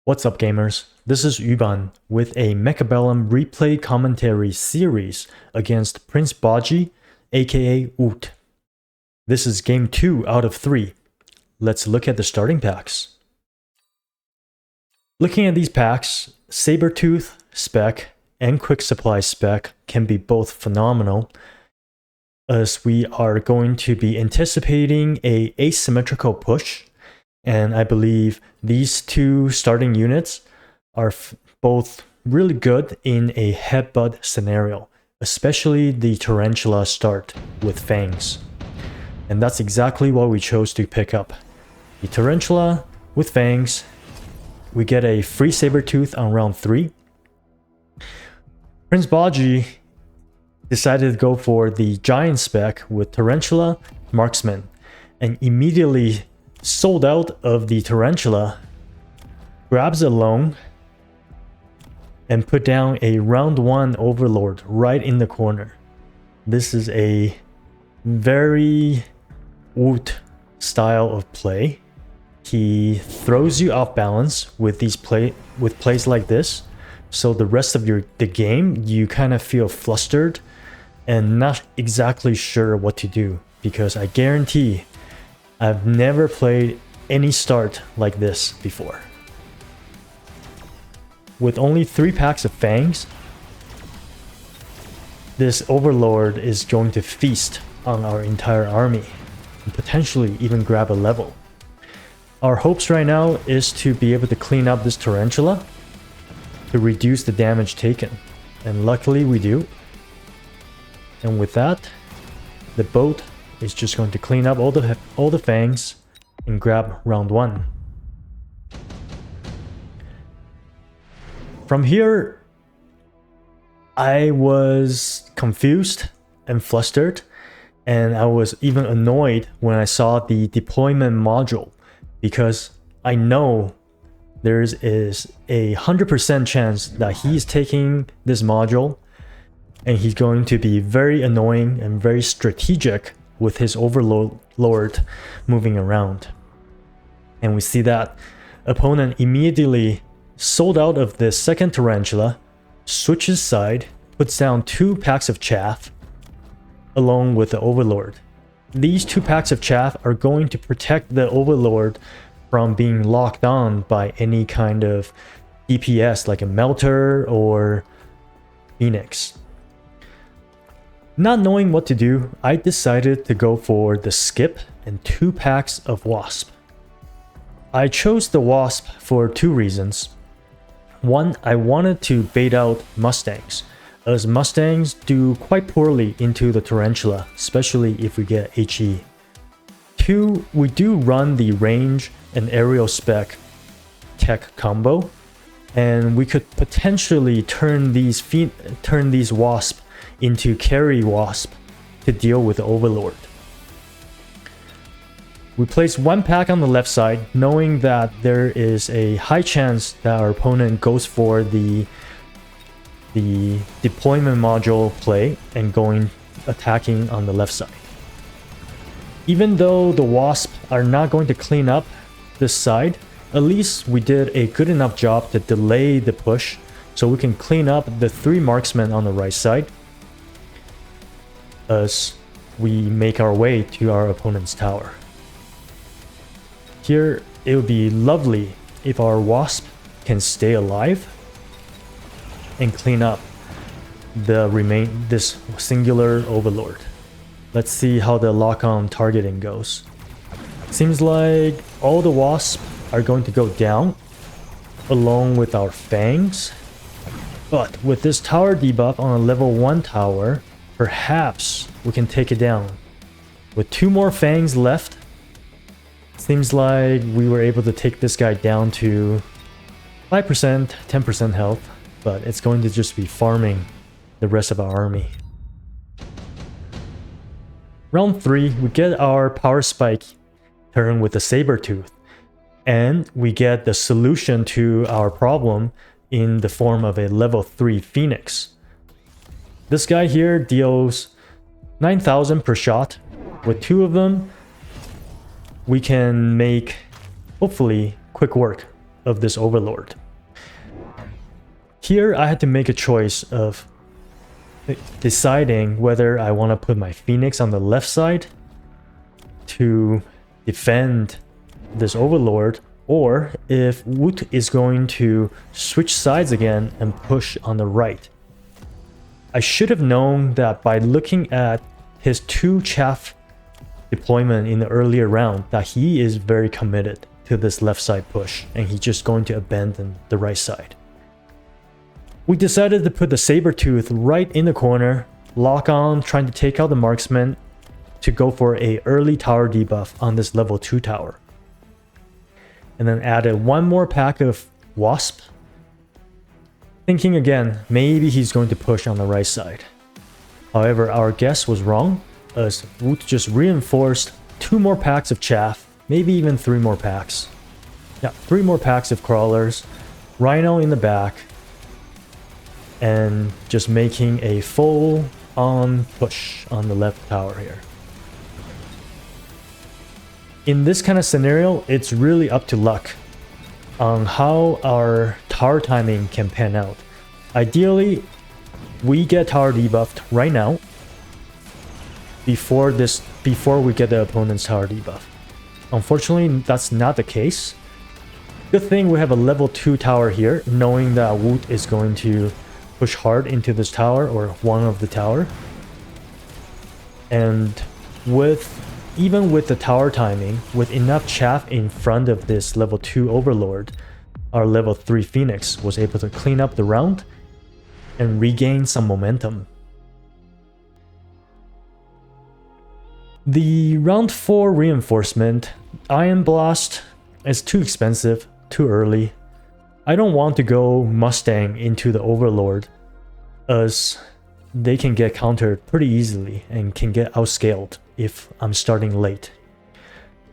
What's up, gamers? This is YuBan with a Mechabellum replay commentary series against Prince Bojji, aka Oot. This is game 2 out of 3. Let's look at the starting packs. Looking at these packs, Sabertooth spec and Quick Supply spec can be both phenomenal, as we are going to be anticipating a asymmetrical push. And I believe these two starting units are both really good in a headbutt scenario, especially the Tarantula start with fangs. And that's exactly what we chose to pick up. The Tarantula with fangs, we get a free Sabertooth on round 3. Prince Bojji decided to go for the Giant spec with Tarantula, Marksman, and immediately sold out of the Tarantula, grabs a Lone, and put down a round 1 Overlord right in the corner. This is a very Woot style of play. He throws you off balance with plays like this, so the rest of the game you kind of feel flustered and not exactly sure what to do, because I guarantee I've never played any start like this before. With only 3 packs of fangs, this Overlord is going to feast on our entire army and potentially even grab a level. Our hopes right now is to be able to clean up this Tarantula to reduce the damage taken, and luckily we do. And with that, the boat is just going to clean up all the fangs and grab round 1. From here, I was confused and flustered, and I was even annoyed when I saw the deployment module, because I know there is a 100% chance that he's taking this module and he's going to be very annoying and very strategic with his Overlord moving around. And we see that opponent immediately sold out of the second Tarantula, switches side, puts down 2 packs of chaff along with the Overlord. These 2 packs of chaff are going to protect the Overlord from being locked on by any kind of DPS like a Melter or Phoenix. Not knowing what to do, I decided to go for the skip and 2 packs of Wasp. I chose the Wasp for 2 reasons. One, I wanted to bait out Mustangs, as Mustangs do quite poorly into the Tarantula, especially if we get HE. 2, we do run the range and aerial spec tech combo, and we could potentially turn these Wasp into carry Wasp to deal with the Overlord. We place 1 pack on the left side, knowing that there is a high chance that our opponent goes for the deployment module play and attacking on the left side. Even though the Wasp are not going to clean up this side, at least we did a good enough job to delay the push so we can clean up the 3 marksmen on the right side as we make our way to our opponent's tower. Here, it would be lovely if our Wasp can stay alive and clean up this singular Overlord. Let's see how the lock-on targeting goes. Seems like all the Wasps are going to go down along with our fangs, but with this tower debuff on a level 1 tower, perhaps we can take it down. With 2 more fangs left, seems like we were able to take this guy down to 5%, 10% health, but it's going to just be farming the rest of our army. Round 3, we get our power spike turn with the Sabertooth, and we get the solution to our problem in the form of a level 3 Phoenix. This guy here deals 9,000 per shot. With 2 of them, we can make, hopefully, quick work of this Overlord. Here I had to make a choice of deciding whether I want to put my Phoenix on the left side to defend this Overlord, or if Woot is going to switch sides again and push on the right. I should have known that by looking at his 2 chaff deployment in the earlier round that he is very committed to this left side push and he's just going to abandon the right side. We decided to put the Sabertooth right in the corner, lock on, trying to take out the marksman to go for a early tower debuff on this level 2 tower. And then added 1 more pack of Wasp, thinking again, maybe he's going to push on the right side. However, our guess was wrong, as Woot just reinforced 2 more packs of Chaff, maybe even 3 more packs. Yeah, 3 more packs of Crawlers, Rhino in the back, and just making a full-on push on the left tower here. In this kind of scenario, it's really up to luck on how our tower timing can pan out. Ideally, we get tower debuffed right now before we get the opponent's tower debuff. Unfortunately, that's not the case. Good thing we have a level 2 tower here, knowing that Woot is going to push hard into this tower or one of the tower. And even with the tower timing, with enough chaff in front of this level 2 Overlord, our level 3 Phoenix was able to clean up the round and regain some momentum. The round 4 reinforcement, Iron Blast, is too expensive, too early. I don't want to go Mustang into the Overlord, as they can get countered pretty easily and can get outscaled if I'm starting late.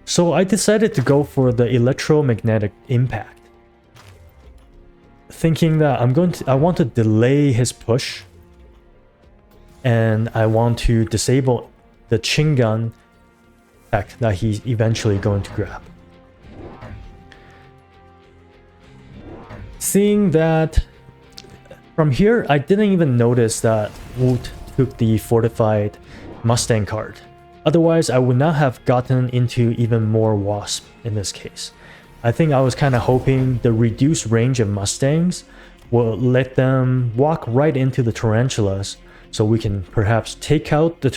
So I decided to go for the electromagnetic impact, thinking that I want to delay his push, and I want to disable the Chin Gun tech that he's eventually going to grab. Seeing that from here, I didn't even notice that Woot took the fortified Mustang card. Otherwise, I would not have gotten into even more Wasp in this case. I think I was kind of hoping the reduced range of Mustangs will let them walk right into the Tarantulas, so we can perhaps take out the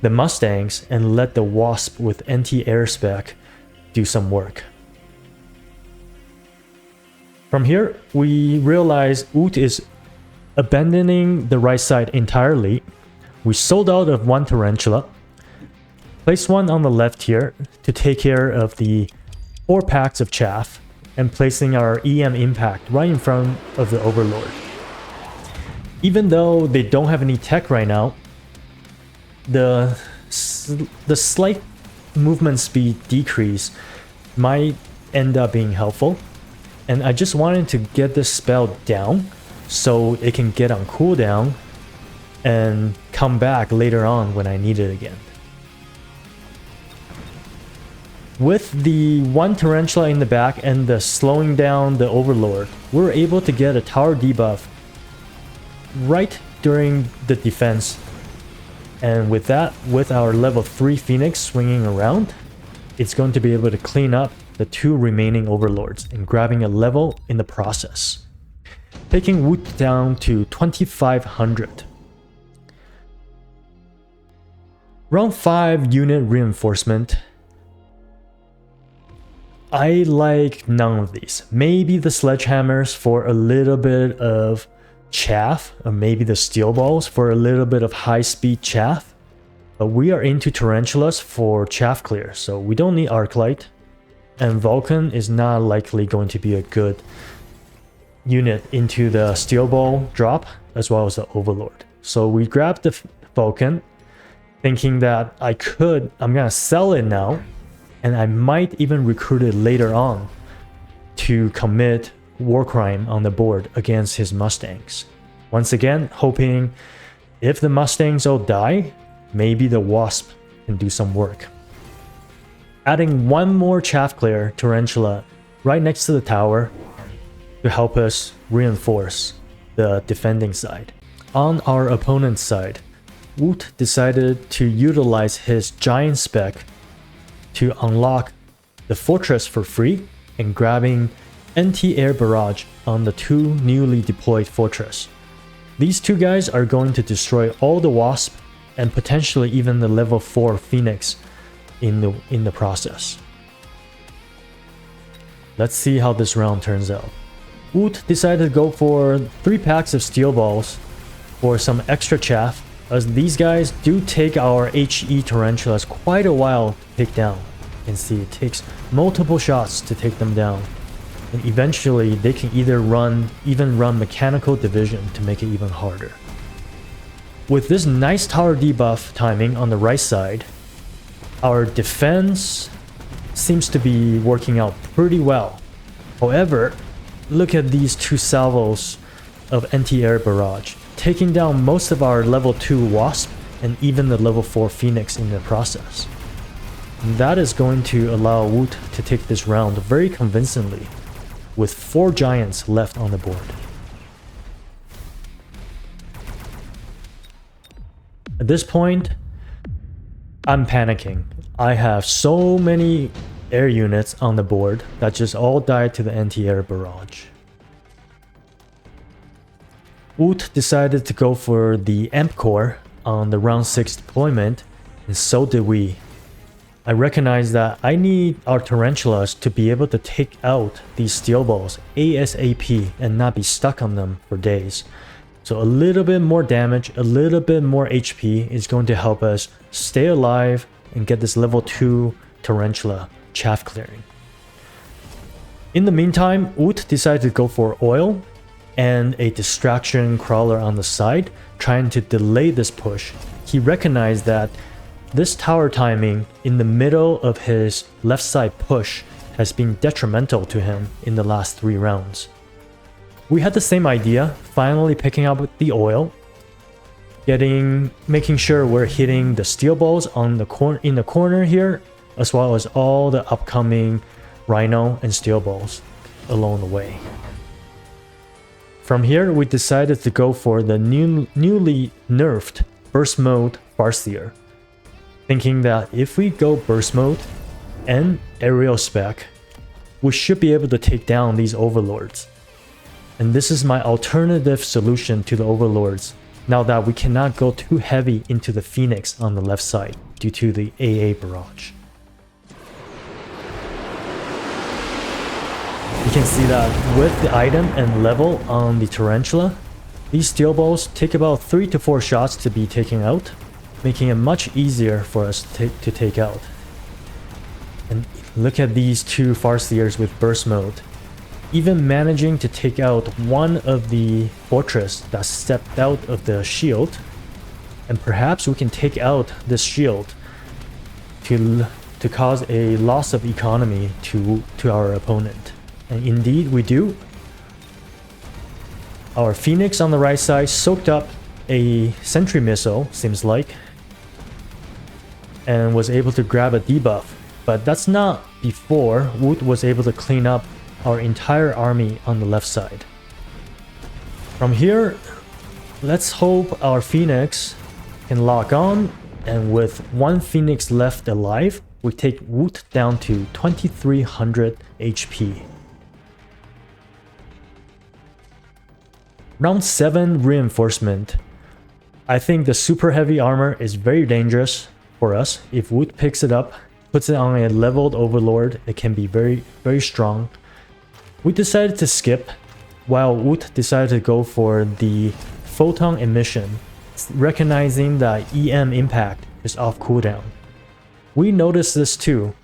the Mustangs and let the Wasp with anti-air spec do some work. From here, we realize Woot is abandoning the right side entirely. We sold out of 1 Tarantula, placed 1 on the left here to take care of the 4 packs of Chaff, and placing our EM Impact right in front of the Overlord. Even though they don't have any tech right now, the slight movement speed decrease might end up being helpful. And I just wanted to get this spell down so it can get on cooldown and come back later on when I need it again. With the 1 Tarantula in the back and the slowing down the Overlord, we're able to get a tower debuff right during the defense. And with that, with our level 3 Phoenix swinging around, it's going to be able to clean up the 2 remaining Overlords and grabbing a level in the process, taking Woot down to 2500. Round 5 unit reinforcement. I like none of these. Maybe the sledgehammers for a little bit of chaff, or maybe the steel balls for a little bit of high-speed chaff. But we are into Tarantulas for chaff clear, so we don't need Arclight. And Vulcan is not likely going to be a good unit into the steel ball drop, as well as the Overlord. So we grabbed the Vulcan, thinking that I'm gonna sell it now, and I might even recruit it later on to commit war crime on the board against his Mustangs. Once again, hoping if the Mustangs all die, maybe the Wasp can do some work. adding one more chaff clear tarantula right next to the tower to help us reinforce the defending side. On our opponent's side, Woot decided to utilize his giant spec to unlock the fortress for free and grabbing anti-air barrage on the two newly deployed fortress. These two guys are going to destroy all the wasp and potentially even the level 4 phoenix in the process. Let's see how this round turns out. Woot decided to go for 3 packs of steel balls for some extra chaff, as these guys do take our HE tarantulas quite a while to take down. You can see it takes multiple shots to take them down, and eventually they can either run mechanical division to make it even harder. With this nice tower debuff timing on the right side, our defense seems to be working out pretty well. However, look at these 2 salvos of anti-air barrage, taking down most of our level 2 wasp and even the level 4 phoenix in the process. And that is going to allow Woot to take this round very convincingly, with 4 giants left on the board. At this point, I'm panicking. I have so many air units on the board that just all died to the anti-air barrage. Woot decided to go for the amp core on the round 6 deployment, and so did we. I recognize that I need our tarantulas to be able to take out these steel balls ASAP and not be stuck on them for days. So a little bit more damage, a little bit more HP is going to help us stay alive and get this level 2 tarantula chaff clearing. In the meantime, Woot decided to go for oil and a distraction crawler on the side, trying to delay this push. He recognized that this tower timing in the middle of his left side push has been detrimental to him in the last 3 rounds. We had the same idea, finally picking up the oil, making sure we're hitting the steel balls on in the corner here, as well as all the upcoming rhino and steel balls along the way. From here, we decided to go for the newly nerfed burst mode Farseer, thinking that if we go burst mode and aerial spec, we should be able to take down these overlords. And this is my alternative solution to the overlords, now that we cannot go too heavy into the phoenix on the left side due to the AA barrage. You can see that with the item and level on the tarantula, these steel balls take about 3 to 4 shots to be taken out, making it much easier for us to take out. And look at these 2 Farseers with burst mode, even managing to take out one of the fortress that stepped out of the shield, and perhaps we can take out this shield to cause a loss of economy to our opponent. And indeed we do. Our phoenix on the right side soaked up a sentry missile, seems like, and was able to grab a debuff, but that's not before Woot was able to clean up our entire army on the left side. From here, let's hope our phoenix can lock on, and with 1 phoenix left alive, we take Woot down to 2300 HP. Round 7 reinforcement. I think the super heavy armor is very dangerous for us. If Woot picks it up, puts it on a leveled overlord, it can be very, very strong. We decided to skip, while Woot decided to go for the photon emission, recognizing that EM impact is off cooldown. We noticed this too,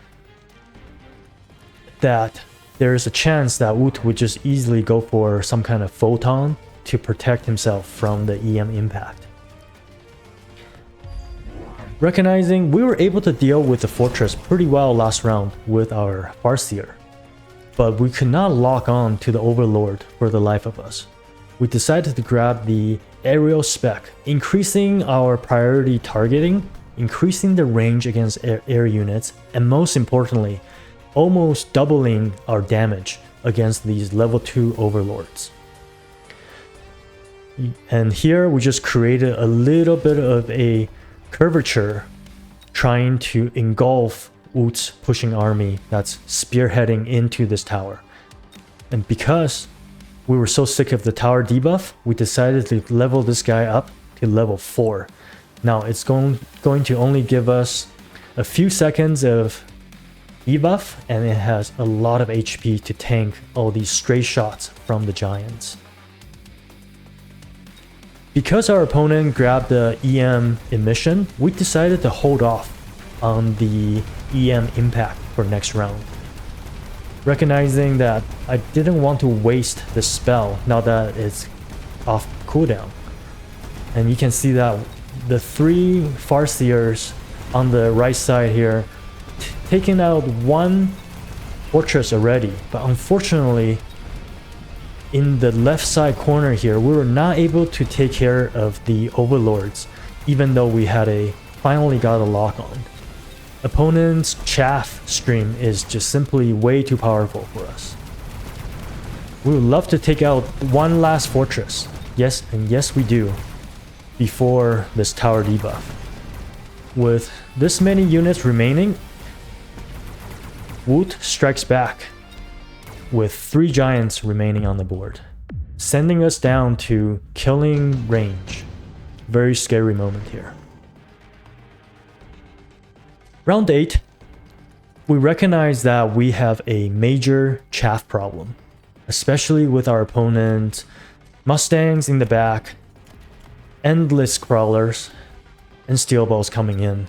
that there is a chance that Woot would just easily go for some kind of photon to protect himself from the EM impact. Recognizing we were able to deal with the fortress pretty well last round with our Farseer, but we could not lock on to the overlord for the life of us. We decided to grab the aerial spec, increasing our priority targeting increasing the range against air units, and most importantly, almost doubling our damage against these level 2 overlords. And here we just created a little bit of a curvature trying to engulf Woot's pushing army that's spearheading into this tower. And because we were so sick of the tower debuff, we decided to level this guy up to level 4. Now it's going to only give us a few seconds of debuff, and it has a lot of HP to tank all these stray shots from the giants. Because our opponent grabbed the EM emission, we decided to hold off on the EM impact for next round. Recognizing that I didn't want to waste the spell now that it's off cooldown. And you can see that the 3 Farseers on the right side here taking out 1 fortress already, but unfortunately in the left side corner here we were not able to take care of the overlords, even though we had finally got a lock on. Opponent's chaff stream is just simply way too powerful for us. We would love to take out one last fortress, yes, and yes we do, before this tower debuff. With this many units remaining, Woot strikes back with 3 giants remaining on the board, sending us down to killing range. Very scary moment here. Round 8, we recognize that we have a major chaff problem, especially with our opponent's Mustangs in the back, endless crawlers, and steel balls coming in.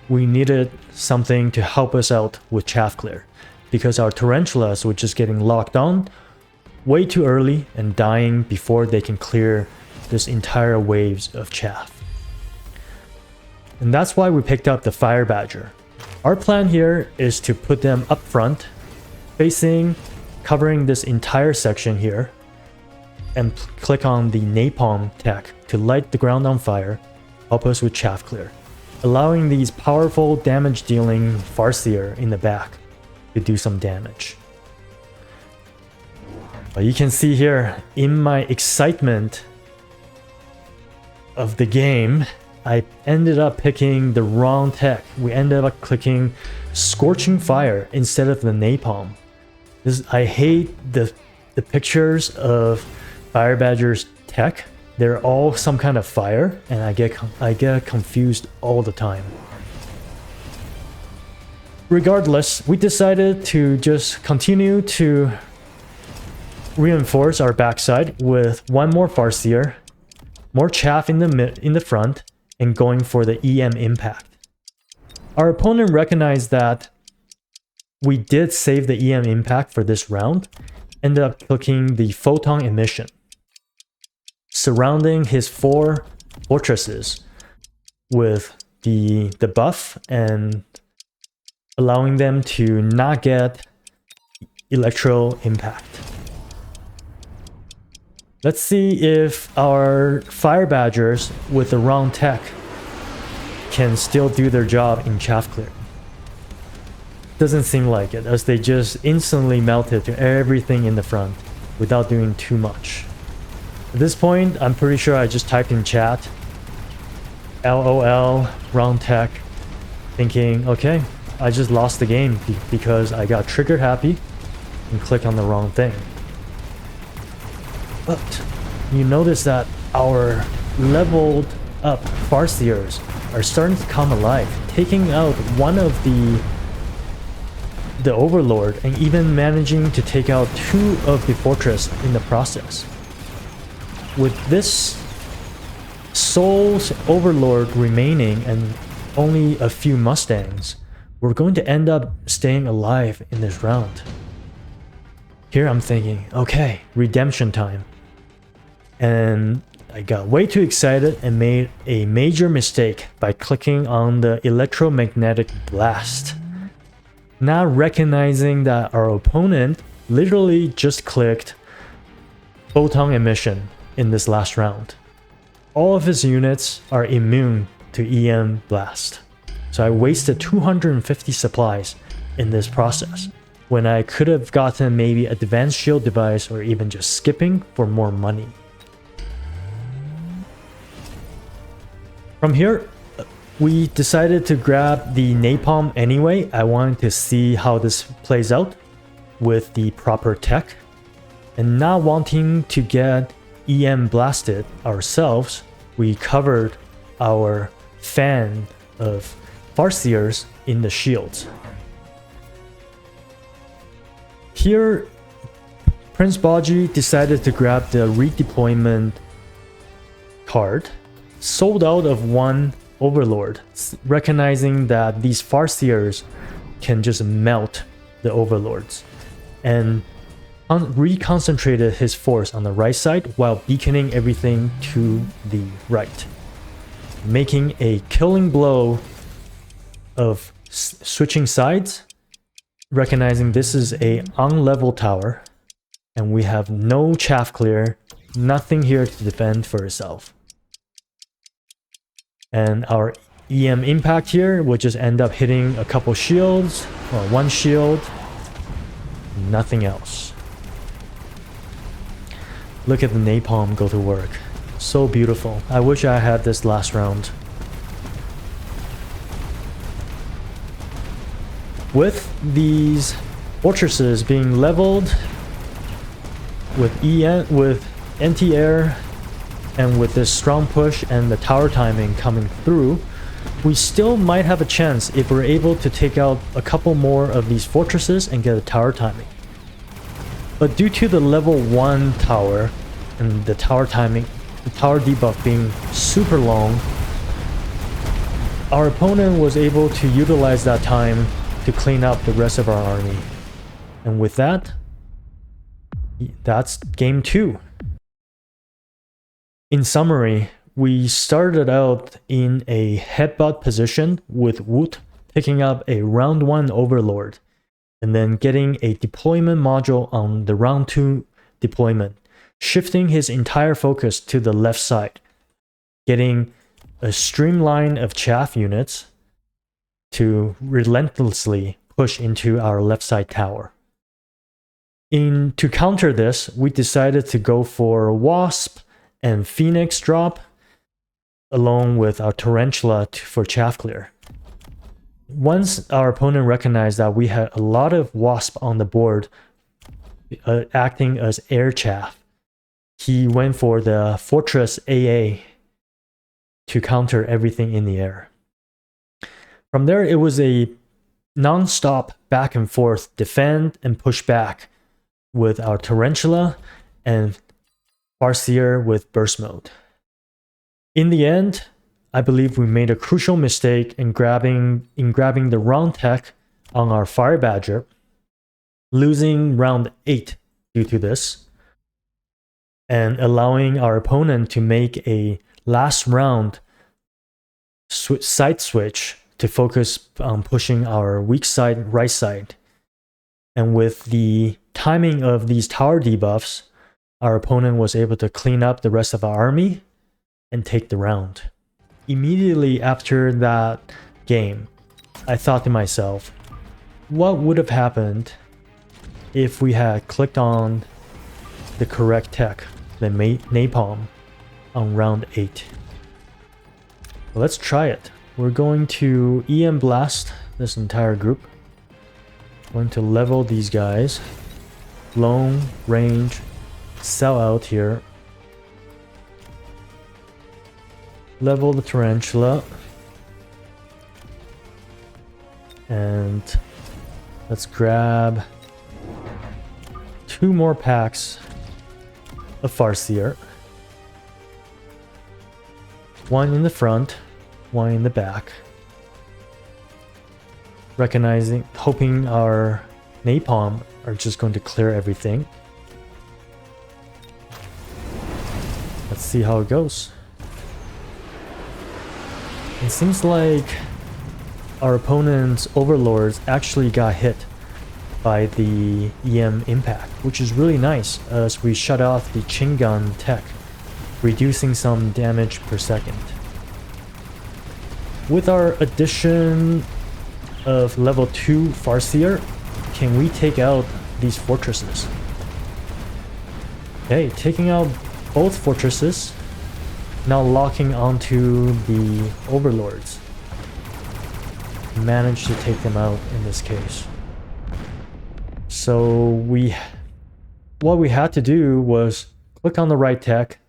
We needed something to help us out with chaff clear, because our tarantulas were just getting locked on way too early and dying before they can clear this entire waves of chaff. And that's why we picked up the Fire Badger. Our plan here is to put them up front, covering this entire section here, and click on the napalm tech to light the ground on fire, help us with chaff clear, allowing these powerful damage dealing Farseer in the back to do some damage. But you can see here, in my excitement of the game, I ended up picking the wrong tech. We ended up clicking Scorching Fire instead of the napalm. I hate the pictures of Fire Badger's tech. They're all some kind of fire, and I get confused all the time. Regardless, we decided to just continue to reinforce our backside with 1 more Farseer, more chaff in the front, and going for the EM impact. Our opponent recognized that we did save the EM impact for this round, ended up clicking the photon emission, surrounding his 4 fortresses with the buff and allowing them to not get electro impact. Let's see if our Fire Badgers with the wrong tech can still do their job in chaff clear. Doesn't seem like it, as they just instantly melted to everything in the front without doing too much. At this point, I'm pretty sure I just typed in chat, LOL, wrong tech, thinking, okay, I just lost the game because I got trigger happy and clicked on the wrong thing. But you notice that our leveled up Farseers are starting to come alive, taking out one of the Overlord and even managing to take out 2 of the fortress in the process. With this Soul's Overlord remaining and only a few Mustangs, we're going to end up staying alive in this round. Here I'm thinking, okay, redemption time. And I got way too excited and made a major mistake by clicking on the electromagnetic blast, not recognizing that our opponent literally just clicked photon emission in this last round. All of his units are immune to EM blast. So I wasted 250 supplies in this process, when I could have gotten maybe advanced shield device or even just skipping for more money. From here, we decided to grab the napalm anyway. I wanted to see how this plays out with the proper tech. And not wanting to get EM blasted ourselves, we covered our fan of Farseers in the shields. Here, Prince Bojji decided to grab the redeployment card, sold out of one Overlord, recognizing that these Farseers can just melt the Overlords, and reconcentrated his force on the right side while beaconing everything to the right, making a killing blow of switching sides, recognizing this is a on-level tower and we have no chaff clear, nothing here to defend for itself. And our EM impact here would just end up hitting a couple shields, or one shield, nothing else. Look at the napalm go to work. So beautiful. I wish I had this last round. With these fortresses being leveled, with anti-air, and with this strong push and the tower timing coming through, we still might have a chance if we're able to take out a couple more of these fortresses and get a tower timing. But due to the level 1 tower and the tower timing, the tower debuff being super long, our opponent was able to utilize that time to clean up the rest of our army. And with that, that's game 2. In summary, we started out in a headbutt position with Woot picking up a round 1 Overlord, and then getting a deployment module on the round 2 deployment, shifting his entire focus to the left side, getting a streamline of chaff units to relentlessly push into our left side tower. To counter this, we decided to go for Wasp and Phoenix drop, along with our Tarantula for chaff clear. Once our opponent recognized that we had a lot of Wasp on the board acting as air chaff, he went for the Fortress AA to counter everything in the air. From there, it was a non-stop back and forth defend and push back with our Tarantula and Farseer with burst mode. In the end, I believe we made a crucial mistake in grabbing the wrong tech on our Fire Badger, losing round 8 due to this, and allowing our opponent to make a last round side switch to focus on pushing our weak side right side. And with the timing of these tower debuffs, our opponent was able to clean up the rest of our army and take the round. Immediately after that game, I thought to myself, what would have happened if we had clicked on the correct tech, the napalm, on round 8? Well, let's try it. We're going to EM blast this entire group. Going to level these guys. Long range, sell out here. Level the Tarantula. And let's grab 2 more packs of Farseer. 1 in the front, 1 in the back. Hoping our napalm are just going to clear everything. Let's see how it goes. It seems like our opponent's overlords actually got hit by the EM impact, which is really nice as we shut off the Chin Gun tech, reducing some damage per second. with our addition of level 2 Farseer, can we take out these fortresses? Okay, taking out both fortresses. Now locking onto the overlords. Managed to take them out in this case. So what we had to do was click on the right tech,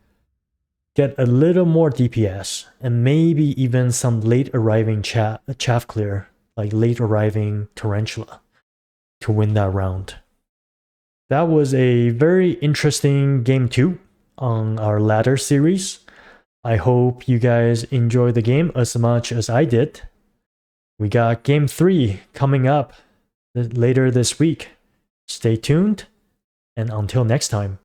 get a little more DPS, and maybe even some late arriving chaff clear, like late arriving Tarantula, to win that round. That was a very interesting game 2 on our ladder series. I hope you guys enjoy the game as much as I did. We got game 3 coming up later this week. Stay tuned, and until next time.